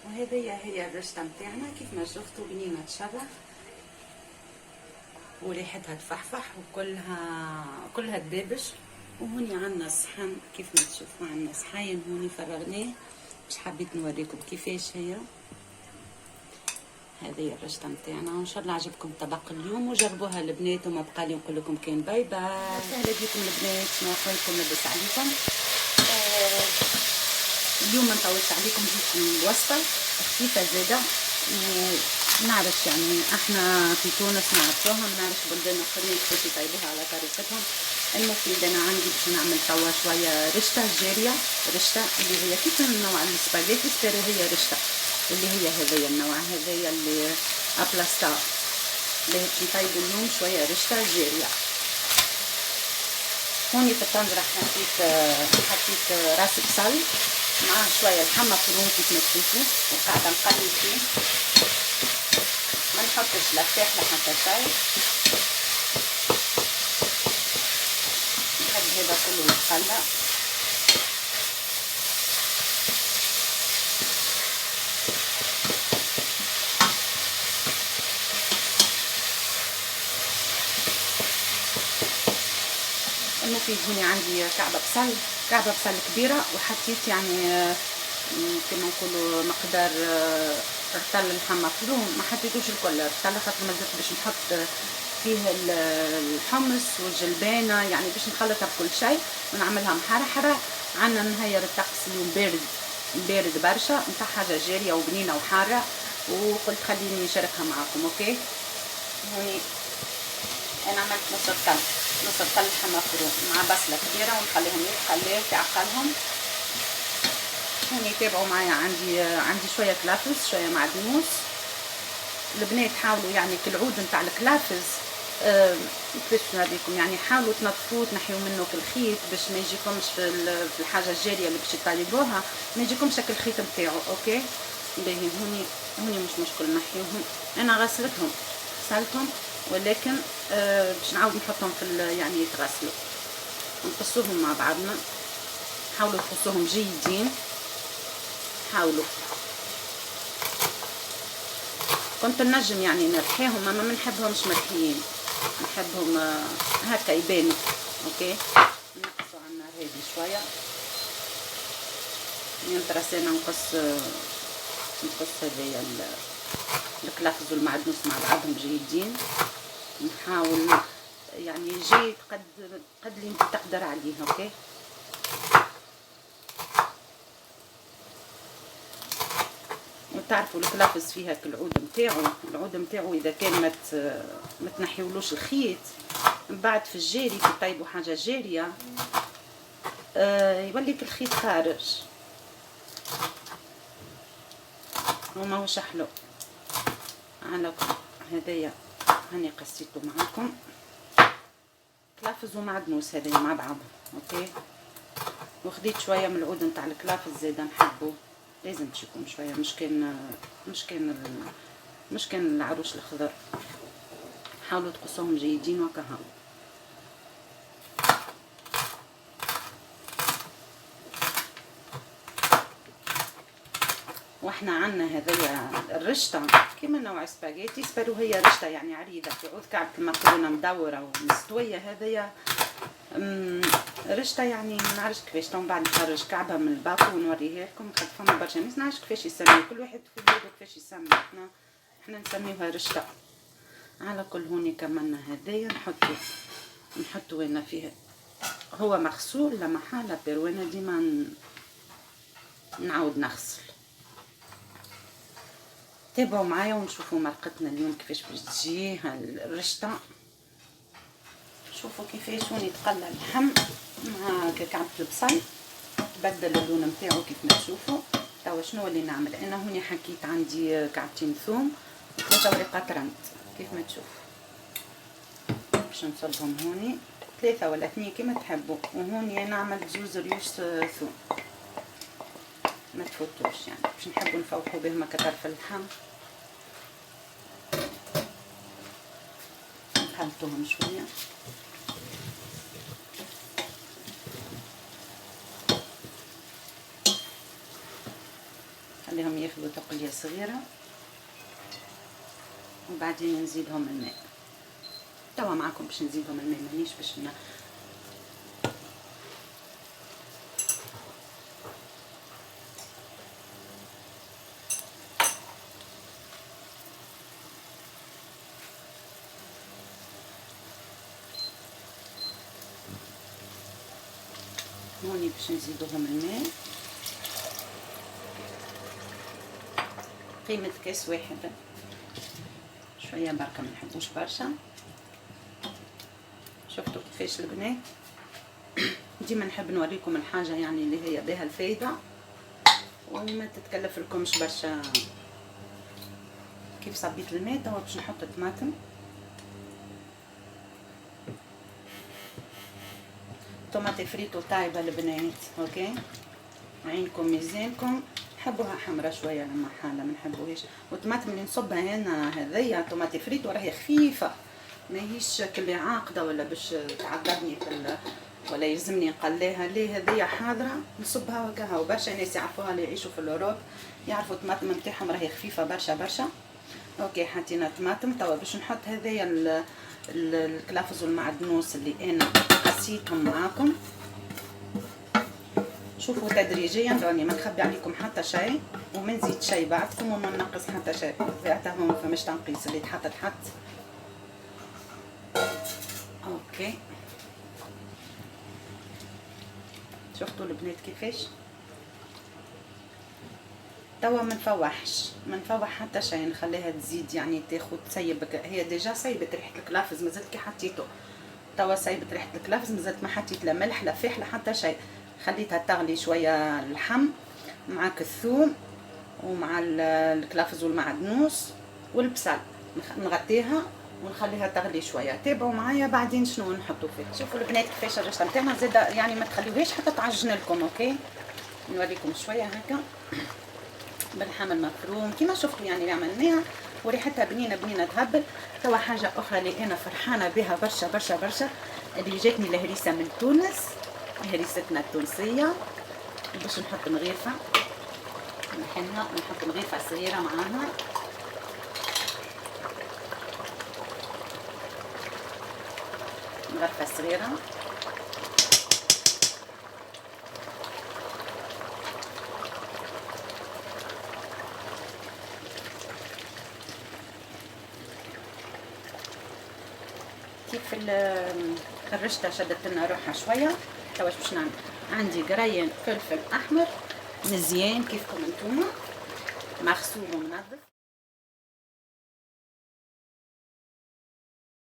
وهذه هي الرشته متاعنا كيف ما شفتوا بنينه تشرح وريحتها تفحفح وكلها تدابش. وهوني عندنا صحن كيف ما تشوفوا، عندنا صحاين هوني فرغناه، مش حبيت نوريكم كيفاش هي. هذه الرشته متاعنا وان شاء الله عجبكم طبق اليوم وجربوها البنات. وما بقى لي نقول لكم كان باي باي. سهله بكم البنات، شنو اخويكم لبس عليكم. اليوم ما نطولش عليكم، جبتكم الوصفه خفيفه زاده. ونعرف يعني احنا في تونس نعرفوها، ما نعرفش بلدان اخرين كيفاش يطيبوها على طريقتهم. المفيد انا عندي باش نعمل توا شويه رشته جاريه، رشته اللي هي كيف نوع السباغيتي سبيرو، هي رشته اللي هي هذايا النوع هذايا اللي ابلاستا اللي باش نطيبوا اليوم شويه رشته جاريه. هوني في الطنجره حطيت راس بصل مع شويه لحم مفروم كيف ما تشوفوا، وقاعده نقلب فيه، ما نحطش لا فاح لا حتى شيء. نحب هذا كله يتقلى. المفيد هنا عندي كعبه بصل كبيره، وحطيت يعني كما نقولوا مقدار رطل اللحم مفروم، ما حطيتوش الكل رطل خاطر مازلت باش نحط فيه الحمص والجلبانه، يعني باش نخلطها بكل شيء ونعملها محرحره. عندنا نهير الطقس اليوم بارد برشا، نتاع حاجه جاريه وبنينه وحاره، وقلت خليني نشاركها معكم. اوكي، هوني انا عملت نص الطل لحم مفروم مع بصله كبيره ونخليهم يتقلوا تعقلهم. هوني تابعوا معايا، عندي شويه كلافز شويه معدنوس. البنات حاولوا يعني كالعود نتاع الكلافز كيفاش نوريكم، يعني حاولوا تنظفوه تنحيوا منه الخيط باش ما يجيكمش في الحاجه الجاريه اللي باش تطيبوها ما يجيكمش الخيط نتاعو. اوكي باهي، هوني مش مشكل نحيوهم. انا غسلتهم ولكن باش نعاود نحطهم في يعني يتغسلوا، نقصوهم مع بعضنا. حاولوا تقصوهم جيدين، حاولوا. كنت نجم يعني نرحيهم، اما ما نحبهمش مرحيين، نحبهم هكا يبانوا. اوكي، نقصوا على النار هادي شويه. ينترسينا نقص هذايا الكلافز والمعدنوس مع بعضهم جيدين. نحاول يعني جيد قد اللي انت تقدر عليه. اوكي، وتعرفوا الكلافز فيها العود نتاعو اذا كان ما تنحيولوش الخيط من بعد في الجاري كي طيبوا حاجه جاريه يوليك الخيط خارج وما هوش حلو. على هذايا هاني قصيته معاكم كلافز ومعدنوس هذايا مع بعضهم. اوكي، وخديت شويه من العود نتاع الكلافز زاده نحبه، لازم تشوفهم شويه، مش كان العروش الخضر. حاولوا تقصوهم جيدين وكها. واحنا عندنا هذيا الرشته كيما نوع سباغيتي سبارو، هي رشته يعني عريضه تعود كعب كما قلنا مدوره ومستويه. هذيا رشته يعني ما نعرفش كيفاش، من بعد نخرج كعبها من الباكو ونوريها لكم خاطر فما برشا ناس نعرفش كيفاش يسميو، كل واحد في بلادو كيفاش يسمي. احنا نسميوها رشته. على كل هوني كملنا هذايا نحطو هنا فيه، هو مغسول لا محاله وانا ديما نعاود نغسل. تابعوا معايا ونشوفوا مرقتنا اليوم كيفاش باش تجي الرشته. شوفوا كيفاش هوني تقلى اللحم مع كعبة البصل، تبدل اللون نتاعو كيف ما تشوفوا. توا شنو اللي نعمل انا هوني، حكيت عندي كعبتين ثوم وثلاثه ورقات رند كيف ما تشوفوا، باش نصبهم هوني 3 ولا 2 كيما تحبوا. وهوني انا عملت 2 ريوش ثوم ما تفوتوش، يعني باش نحبوا نفوحوا بهم كطرف اللحم. نخلطوهم شويه. خليهم ياخذوا تقليه صغيره وبعدين نزيدهم الماء. توا معكم باش نزيدهم الماء، مانيش باش هوني باش نزيدوهم الماء قيمة كاس واحد، شوية بركة منحبوش برشا. شفتوا كيفاش البنات ديما نحب نوريكم الحاجة يعني اللي هي بها الفايدة وما تتكلف لكمش برشا. كيف صبيت الماء توا باش نحط الطماطم. طماطم فريتو طايبة البنات، اوكي عينكم ميزانكم. نحبوها حمرا شويه لما حاله ما نحبوهاش. والطماطم اللي نصبها هنا هذيا طماطم فريتو راهي خفيفه، ماهيش كلي عاقده ولا باش تعذبني في ولا يلزمني نقليها. ليه هذيا حاضره نصبها وكاها. وبرشا ناس يعرفوها اللي يعيشوا في الاوروب يعرفوا الطماطم نتاعهم راهي خفيفه برشا برشا. اوكي حطينا طماطم. توا باش نحط هذايا الكلافز والمعدنوس اللي انا قسيتهم معاكم. شوفوا تدريجيا راني ما نخبي عليكم حتى شيء وما نزيد شيء بعدكم وما ننقص حتى شيء. بعتها ما فماش تنقيص، اللي تحط تحط. اوكي شفتوا البنات كيفاش. توا ما نفوح حتى شيء، نخليها تزيد يعني تاخذ تسيب. هي ديجا سيبت ريحه الكلافز مازلت كي حطيته. توا سيبت ريحه الكلافز مازلت ما حطيت لا ملح لا فلفل حتى شيء. خليتها تغلي شويه اللحم معاك الثوم ومع الكلافز والمعدنوس والبصل. نغطيها ونخليها تغلي شويه. تابعوا معايا بعدين شنو نحطوا فيه. شوفوا البنات كيفاش الرشطه نتاعنا زاد يعني ما تخليوهاش حتى تعجن لكم. اوكي نوريكم شويه هكا باللحم المفروم كيما شفتوا يعني اللي عملناها وريحتها بنينه بنينه تهبل. توا حاجه اخرى اللي انا فرحانه بها برشا برشا برشا اللي جاتني الهريسه من تونس، هريستنا التونسيه. باش نحط مغيرفه نحنها ونحط مغيرفه صغيره معاها. مغرفه صغيره كيف الرشته شدت لنا روحها شويه. توا واش باش نعمل؟ عندي قرين فلفل احمر مزيان كيفكم انتوما مغسول ومنظف.